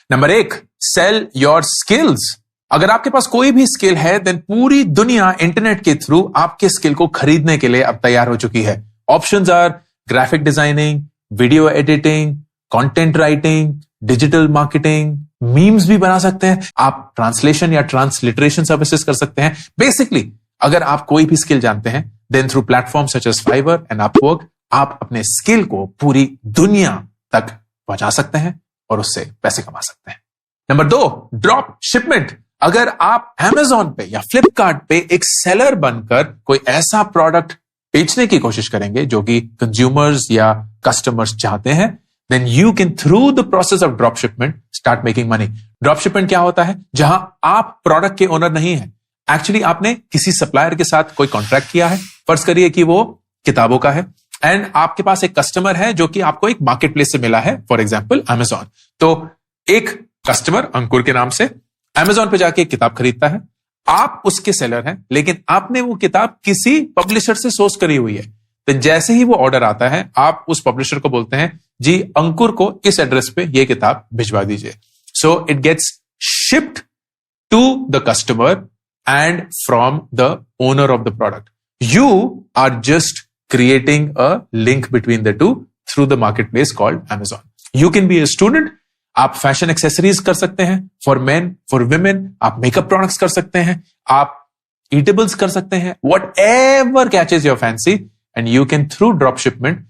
Number 1, sell your skills. अगर आपके पास कोई भी स्किल है देन पूरी दुनिया इंटरनेट के थ्रू आपके स्किल को खरीदने के लिए अब तैयार हो चुकी है। Options are graphic designing, video editing, content writing, digital marketing, memes भी बना सकते हैं आप, ट्रांसलेशन या ट्रांसलिटरेशन सर्विसेज कर सकते हैं। बेसिकली अगर आप कोई भी स्किल जानते हैं then through platform such as Fiverr and Upwork आप अपने स्किल को पूरी दुनिया तक पहुंचा सकते हैं और उससे पैसे कमा सकते हैं। Number 2, drop shipment. अगर आप Amazon पे या फ्लिपकार्ट पे एक सेलर बनकर कोई ऐसा प्रोडक्ट बेचने की कोशिश करेंगे जो कि कंज्यूमर्स या कस्टमर्स चाहते हैं, then you can through the process of drop shipment start making money. Drop shipment क्या होता है? जहां आप प्रोडक्ट के ओनर नहीं है, एक्चुअली आपने किसी सप्लायर के साथ कोई कॉन्ट्रैक्ट किया है, फर्ज करिए कि वो किताबों का है एंड आपके पास एक कस्टमर है जो कि आपको एक मार्केट प्लेस से मिला है, फॉर एग्जाम्पल Amazon। तो एक कस्टमर अंकुर के नाम से Amazon पे जाके एक किताब खरीदता है, आप उसके सेलर हैं लेकिन आपने वो किताब किसी पब्लिशर से सोर्स करी हुई है। तो जैसे ही वो ऑर्डर आता है आप उस पब्लिशर को बोलते हैं जी अंकुर को इस एड्रेस पे ये किताब भिजवा दीजिए। So it gets shipped to the customer and from the owner of the product. You are just creating a link between the two through the marketplace called Amazon. You can be a student, आप fashion accessories कर सकते हैं for main, for women, आप makeup products कर सकते हैं, आप eatables कर सकते हैं, whatever catches your fancy and you can through drop shipment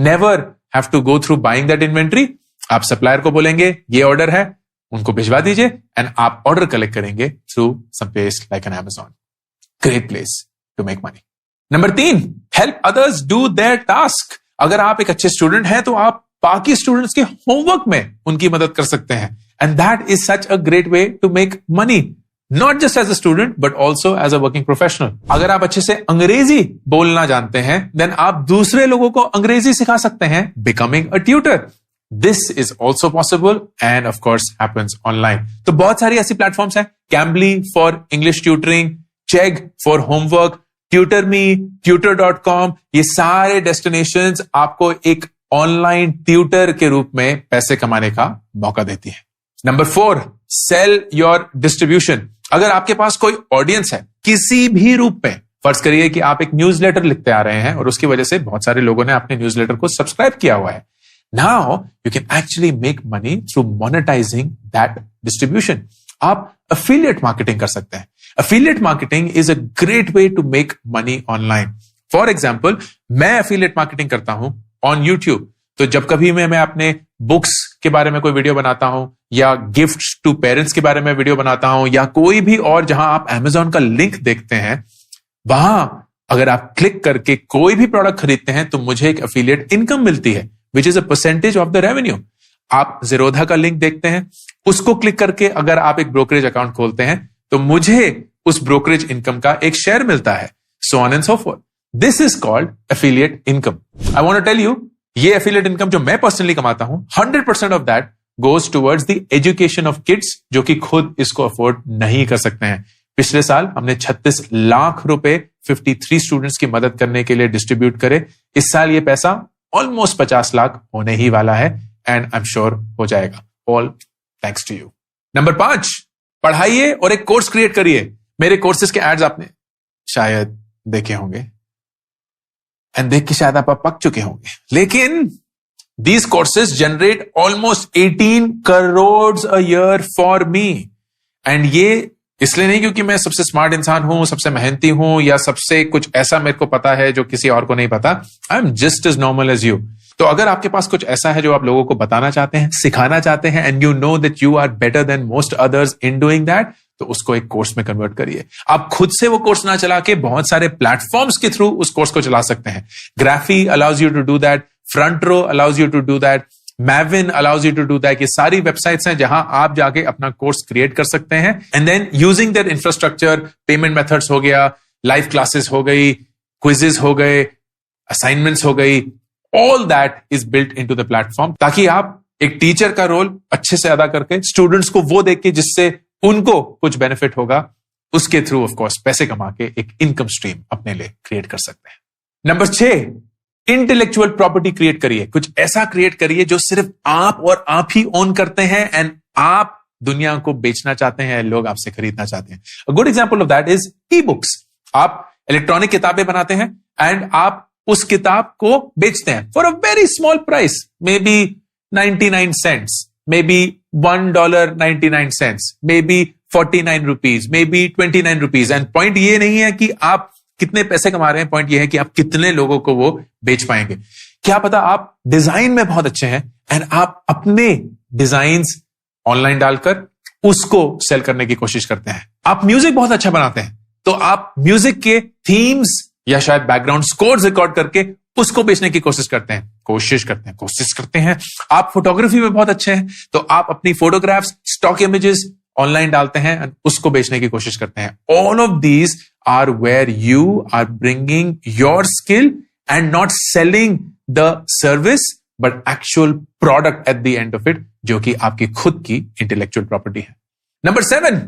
never have to go through buying that inventory. आप सप्लायर को बोलेंगे ये ऑर्डर है, उनको भिजवा दीजिए एंड आप ऑर्डर कलेक्ट करेंगे through some place like an Amazon. Great place to make money. Number 3, help others do their task. अगर आप एक अच्छे स्टूडेंट हैं तो आप बाकी स्टूडेंट्स के होमवर्क में उनकी मदद कर सकते हैं and that is such a great way to make money, not just as a student but also as a working professional. अगर आप अच्छे से अंग्रेजी बोलना जानते हैं देन आप दूसरे लोगों को अंग्रेजी सिखा सकते हैं, becoming a tutor. This is also possible and of course happens online. तो बहुत सारी ऐसी प्लेटफॉर्म्स हैं, Cambly for English tutoring, Chegg for homework, TutorMe, tutor.com, ये सारे डेस्टिनेशंस आपको एक ऑनलाइन ट्यूटर के रूप में पैसे कमाने का मौका देती है। Number 4, sell your distribution. अगर आपके पास कोई ऑडियंस है किसी भी रूप में, फर्ज करिए कि आप एक न्यूज़लेटर लिखते आ रहे हैं और उसकी वजह से बहुत सारे लोगों ने अपने न्यूज़लेटर को सब्सक्राइब किया हुआ है, now you can actually make money through monetizing that distribution. आप एफिलिएट मार्केटिंग कर सकते हैं। Affiliate marketing is a great way to make money online. For example, मैं एफिलिएट मार्केटिंग करता हूं ऑन यूट्यूब। तो जब कभी मैं अपने बुक्स के बारे में कोई वीडियो बनाता हूं या गिफ्ट्स टू पेरेंट्स के बारे में वीडियो बनाता हूं या कोई भी और जहां आप Amazon का लिंक देखते हैं, वहां अगर आप क्लिक करके कोई भी प्रोडक्ट खरीदते हैं तो मुझे एक एफिलिएट इनकम मिलती है which is a percentage of the revenue. आप Zerodha का लिंक देखते हैं, उसको क्लिक करके अगर आप एक ब्रोकरेज अकाउंट खोलते हैं तो मुझे उस ब्रोकरेज इनकम का एक शेयर मिलता है, so on and so forth. This is called affiliate income. I want to tell you, ये affiliate income जो मैं पर्सनली कमाता हूं, 100% of that goes towards the education of kids जो कि खुद इसको अफोर्ड नहीं कर सकते हैं। पिछले साल हमने 36 लाख रुपए 53 स्टूडेंट्स की मदद करने के लिए डिस्ट्रीब्यूट करे। इस साल ये पैसा ऑलमोस्ट 50 लाख होने ही वाला है एंड आई एम श्योर हो जाएगा। All thanks to you. Number 5, पढ़ाइए और एक कोर्स क्रिएट करिए। मेरे कोर्सेज के एड्स आपने शायद देखे होंगे एंड देख के शायद आप पक चुके होंगे, लेकिन these courses generate almost 18 crores a year for me. And ये इसलिए नहीं क्योंकि मैं सबसे स्मार्ट इंसान हूं, सबसे मेहनती हूं या सबसे कुछ ऐसा मेरे को पता है जो किसी और को नहीं पता। I am just as normal as you. तो अगर आपके पास कुछ ऐसा है जो आप लोगों को बताना चाहते हैं, सिखाना चाहते हैं and you know that you are better than most others in doing that, तो उसको एक कोर्स में कन्वर्ट करिए। आप खुद से वो कोर्स ना चला के बहुत सारे प्लेटफॉर्म्स के थ्रू उस कोर्स को चला सकते हैं। Graphy allows you to do that, front row allows you to do that, Mavin allows you to do that. ये सारी वेबसाइट्स हैं जहां आप जाके अपना कोर्स क्रिएट कर सकते हैं and then using their infrastructure, payment methods हो गया, लाइव क्लासेस हो गई, क्विजेस हो गए, असाइनमेंट्स हो गई, all that is built into the platform, ताकि आप एक टीचर का रोल अच्छे से अदा करके स्टूडेंट्स को वो देख के जिससे उनको कुछ बेनिफिट होगा, उसके थ्रू ऑफ कोर्स पैसे कमा के एक इनकम स्ट्रीम अपने लिए क्रिएट कर सकते हैं। नंबर 6, इंटेलेक्चुअल प्रॉपर्टी क्रिएट करिए। कुछ ऐसा क्रिएट करिए जो सिर्फ आप और आप ही ओन करते हैं एंड आप दुनिया को बेचना चाहते हैं, लोग आपसे खरीदना चाहते हैं. A good example of that is e books. आप इलेक्ट्रॉनिक किताबें बनाते हैं एंड आप उस किताब को बेचते हैं for a very small price, may be 99 cents, may be $1.99, may be 49 rupees, may be 29 rupees. And point ये नहीं है कि आप कितने पैसे कमा रहे हैं, पॉइंट ये है कि आप कितने लोगों को वो बेच पाएंगे. क्या पता आप डिजाइन में बहुत अच्छे हैं एंड आप अपने डिजाइन्स ऑनलाइन डालकर उसको सेल करने की कोशिश करते हैं. आप म्यूजिक बहुत अच्छा बनाते हैं, तो आप म्यूजिक के थीम्स या शायद बैकग्राउंड स्कोर्स रिकॉर्ड करके उसको बेचने की कोशिश करते हैं. आप फोटोग्राफी में बहुत अच्छे हैं, तो आप अपनी फोटोग्राफ्स, स्टॉक इमेजेस ऑनलाइन डालते हैं और उसको बेचने की कोशिश करते हैं. All of these are where you are bringing your skill and not selling the service but actual product at the end of it, जो कि आपकी खुद की इंटेलेक्चुअल प्रॉपर्टी है. नंबर 7,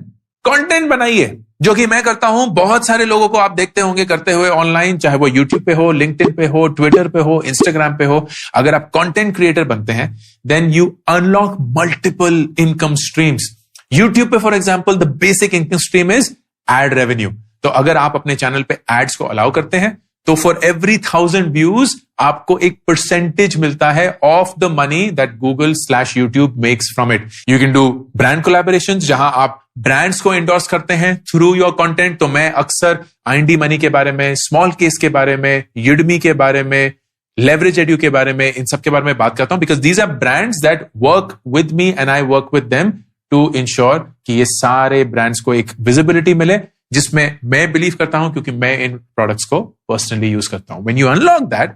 कंटेंट बनाइए, जो कि मैं करता हूं. बहुत सारे लोगों को आप देखते होंगे करते हुए ऑनलाइन, चाहे वो यूट्यूब पे हो, लिंक्डइन पे हो, ट्विटर पे हो, इंस्टाग्राम पे हो. अगर आप कंटेंट क्रिएटर बनते हैं then you unlock multiple income streams. YouTube पे for example the basic income stream is ad revenue. तो अगर आप अपने चैनल पे एड्स को अलाउ करते हैं तो फॉर एवरी 1000 व्यूज आपको एक परसेंटेज मिलता है of the money that Google/YouTube makes from it. You can do brand collaborations, जहां आप ब्रांड्स को एंडोर्स करते हैं थ्रू योर कंटेंट. तो मैं अक्सर IND मनी के बारे में, स्मॉल केस के बारे में, Udemy के बारे में, लेवरेज एड्यू के बारे में, इन सब के बारे में बात करता हूं, because these are brands that work with me and I work with them to ensure कि ये सारे ब्रांड्स को एक विजिबिलिटी मिले, जिसमें मैं बिलीव करता हूं क्योंकि मैं इन प्रोडक्ट्स को पर्सनली यूज करता हूं. When you unlock that,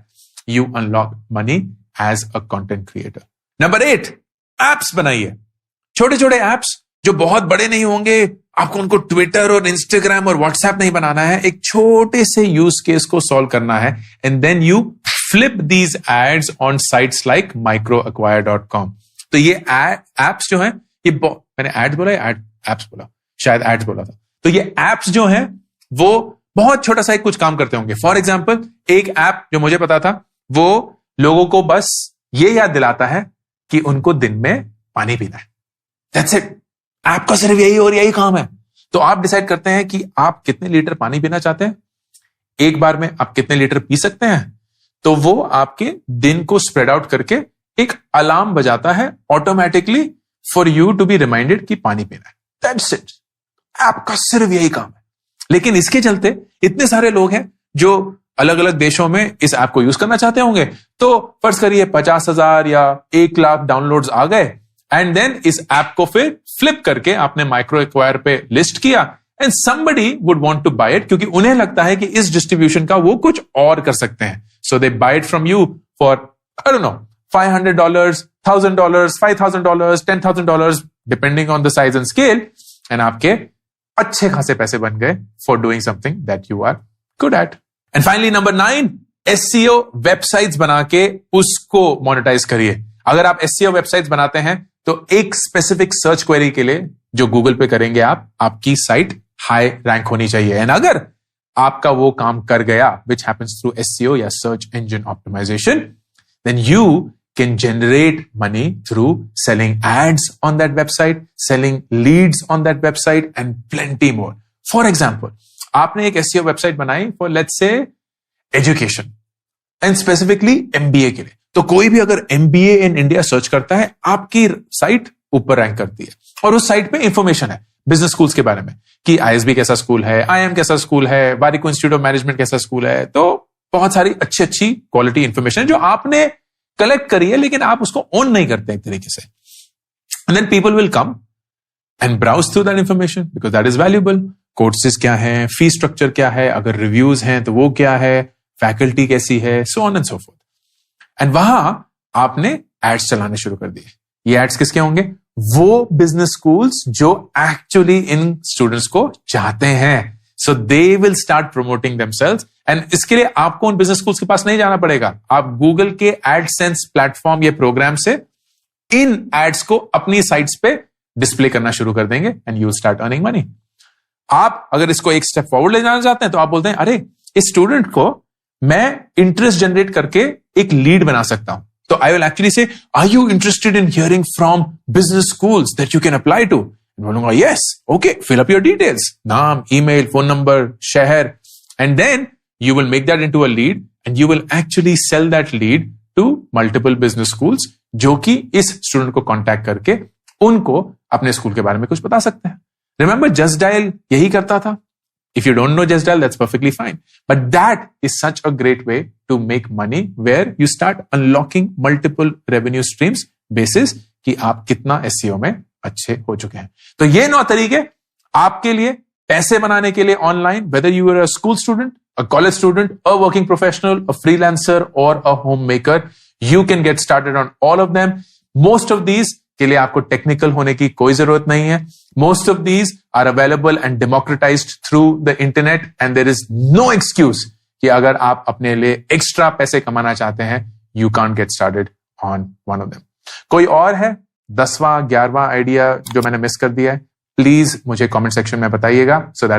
you unlock money as a content creator. Number 8, apps बनाइए. छोटे छोटे एप्स जो बहुत बड़े नहीं होंगे, आपको उनको ट्विटर और इंस्टाग्राम और व्हाट्सएप नहीं बनाना है. एक छोटे से यूज केस को सॉल्व करना है and then you flip these ads on sites like microacquire.com. तो ये एप्स जो हैं, ये मैंने एड्स बोला या एप्स बोला, शायद एड्स बोला था. तो ये एप्स जो हैं वो बहुत छोटा सा कुछ काम करते होंगे. फॉर एग्जाम्पल, एक ऐप जो मुझे पता था वो लोगों को बस ये याद दिलाता है कि उनको दिन में पानी पीना है. That's it. ऐप का सिर्फ यही और यही काम है. तो आप डिसाइड करते हैं कि आप कितने लीटर पानी पीना चाहते हैं, एक बार में आप कितने लीटर पी सकते हैं. तो वो आपके दिन को स्प्रेड आउट करके एक अलार्म बजाता है automatically for you to be reminded कि पानी पीना है. That's it. ऐप का सिर्फ यही काम है. लेकिन इसके चलते इतने सारे लोग हैं जो अलग अलग देशों में इस ऐप को यूज करना चाहते होंगे. तो फर्ज करिए 50,000 या 1,00,000 डाउनलोड्स आ गए एंड देन इस ऐप को फिर फ्लिप करके आपने माइक्रो एक्वायर पे लिस्ट किया and somebody would want to buy it, क्योंकि उन्हें लगता है कि इस डिस्ट्रीब्यूशन का वो कुछ और कर सकते हैं. So they buy it from you for, I don't know, $500, $1,000, $5,000, $10,000, depending on the size and scale, and आपके अच्छे खासे पैसे बन गए for doing something that you are good at. And finally, number 9, SEO websites बना के उसको मोनेटाइज करिए. अगर आप SEO वेबसाइट्स बनाते हैं तो एक स्पेसिफिक सर्च क्वेरी के लिए जो गूगल पे करेंगे आप, आपकी साइट हाई रैंक होनी चाहिए. एंड अगर आपका वो काम कर गया, which happens through SEO या search engine optimization, then you can generate money through selling ads on that website, selling leads on that website, and plenty more. For example, आपने एक SEO वेबसाइट बनाई for let's say education and specifically MBA के लिए. तो कोई भी अगर MBA in India search करता है, आपकी साइट ऊपर रैंक करती है और उस साइट पे इंफॉर्मेशन है बिजनेस स्कूल्स के बारे में कि ISB कैसा स्कूल है, IIM कैसा स्कूल है, वारिको इंस्टीट्यूट ऑफ मैनेजमेंट कैसा स्कूल है. तो बहुत सारी अच्छी क्वालिटी इंफॉर्मेशन जो आपने कलेक्ट करी है लेकिन आप उसको ओन नहीं करते एक तरीके से. And then people will come and browse through that information because that is valuable. Courses क्या है, फी स्ट्रक्चर क्या है, अगर रिव्यूज हैं तो वो क्या है, फैकल्टी कैसी है, so on and so fourth. And वहां आपने एड्स चलाने शुरू कर दिए. ये एड्स किसके होंगे? वो बिजनेस स्कूल्स जो एक्चुअली इन स्टूडेंट्स को चाहते हैं. So they will start promoting themselves. And इसके लिए आपको उन बिजनेस स्कूल्स के पास नहीं जाना पड़ेगा. आप गूगल के एडसेंस प्लेटफॉर्म या प्रोग्राम से इन एड्स को अपनी साइट्स पे डिस्प्ले करना शुरू कर देंगे and you start earning money. आप अगर इसको एक स्टेप फॉरवर्ड ले जाना चाहते हैं तो आप बोलते हैं अरे इस स्टूडेंट को मैं इंटरेस्ट जनरेट करके एक लीड बना सकता हूं. तो I will actually say, are you interested in hearing from business schools that you can apply to? बोलूंगा yes, okay, fill up your details, नाम, ईमेल, फोन नंबर, शहर, and then you will make that into a lead and you will actually sell that lead to multiple business schools जो कि इस student को contact करके उनको अपने school के बारे में कुछ बता सकते हैं. Remember Just Dial यही करता था. If you don't know Just Dial, that's perfectly fine. But that is such a great way to make money where you start unlocking multiple revenue streams basis कि आप कितना SEO में अच्छे हो चुके हैं. तो ये 9 तरीके आपके लिए पैसे बनाने के लिए online, whether you are a school student, a college student, a working professional, a freelancer or a homemaker, you can get started on all of them. Most of these के लिए आपको टेक्निकल होने की कोई जरूरत नहीं है. Most of these are available and democratized through the internet and there is no excuse कि अगर आप अपने लिए एक्स्ट्रा पैसे कमाना चाहते हैं, you can't get started on one of them. कोई और है 10वां 11वां आइडिया जो मैंने मिस कर दिया है? प्लीज मुझे कमेंट सेक्शन में बताइएगा so that